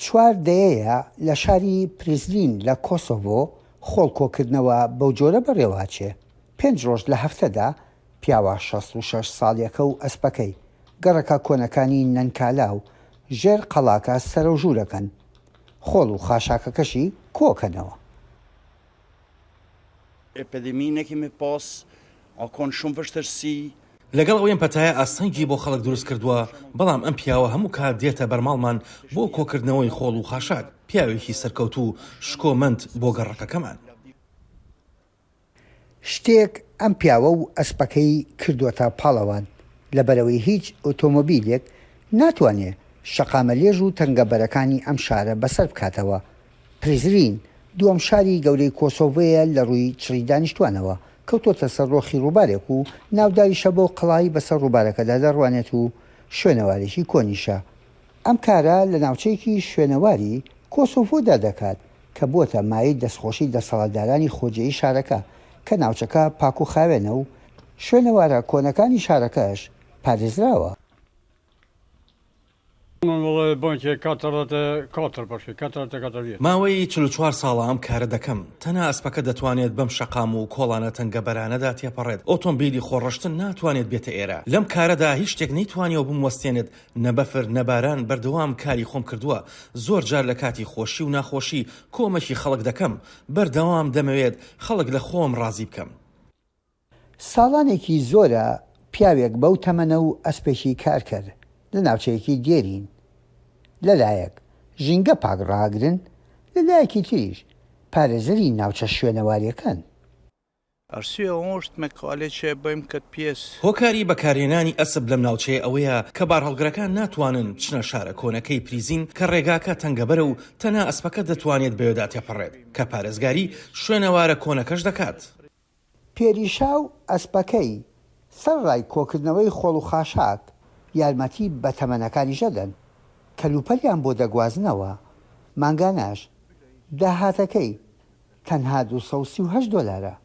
چوار دەیەیە لە شاری پریزلین لە کۆسۆڤۆ خۆڵ کۆکردنەوە بەو جۆرە بەڕێواچێ. 5 ڕۆژ لە هەفتەدا پیاوە 66 ساڵیەکە و ئەسپەکەی گەڕەکە کۆنەکانی نەنکالاو ژێر قەڵاکە سەرە و ژوورەکەن، خۆڵ و خاشاکەکەشی کۆکەنەوە. لەگەڵ ئەوەی پەتایە ئاستەنگی بۆ خەڵک دروست کردووە، بەڵام ئەم پیاوە هەموو کات دێتە بەرماڵمان بۆ کۆکردنەوەی خۆڵ و خاشاک، پیاوێکی سەرکەوت و شکۆمەند بۆ گەڕەکەکەمان. شتێک ئەم پیاوە و ئەسپەکەی کردووەتە پاڵەوان لەبەرەوەی هیچ ئۆتۆمۆبیلێک ناتوانێت شەقامەلێژ و تەنگەبەرەکانی ئەم شارە بەسەر بکاتەوە. پریزرین دووەم شاری گەورەی کۆسۆڤۆیە لە ڕووی چڕی دانیشتوانەوە، کەوتۆتە سەر ڕۆخی ڕووبارێک و ناوداریشە بۆ قەڵای بەسەر ڕووبارەکەدا دەڕوانێت و شوێنەوارێکی کۆنیشە. ئەم کارە لە ناوچەیەکی شوێنەواری کۆسۆڤۆدا دەکات کە بۆتە مای دەستخۆشی دەسەڵاتدارانی خۆجێی شارەکە کە ناوچەکە پاک و خاوێنە و شوێنەوارە کۆنەکانی شارەکەش پارێزراوە. ماوەی 44 ساڵە ئەم کارە دەکەم، تەنها ئەسپەکە دەتوانێت بەم شەقام و کۆڵانە تەنگەبەرانەدا تێپەڕێت. ئۆتۆمبیلی خۆڕەشتن ناتوانێت بێتە ئێرە. لەم کارەدا هیچ شتێک نەیتوانێەوە بموەستێنێت، نەبەفر نەباران، بەردەوام کاری خۆم کردووە. زۆر جار لە کاتی خۆشی و ناخۆشی کۆمەکی خەڵک دەکەم، بەردەوام دەمەوێت خەڵک لە خۆم ڕازی بکەم. ساڵانێکی زۆرە پیاوێک بەو تەمەنە و ئەسپێکی کار کرد لە ناوچەیەکی دێرین، لەلایەک ژینگە پاکڕاگرن، لەلایەکی تریش پارێزەری ناوچە شوێنەواریەکەن. هۆکاری بەکارهێنانی ئەسب لەم ناوچەیە ئەوەیە کە بارهەڵگرەکان ناتوانن بچنە شارە کۆنەکەی پریزین کە ڕێگاکە تەنگەبەرە و تەنها ئەسپەکە دەتوانێت بەوێدا تێپەڕێت کە پارێزگاری شوێنەوارە کۆنەکەش دەکات. پێریشا و ئەسپەکەی سەرڕای کۆکردنەوەی خۆڵ و خاشاک یارمەتی بە تەمەنەکانی ژەدەن کە لوپەلیان بۆ دەگوازنەوە. مانگانەش داهاتەکەی تەنها $238.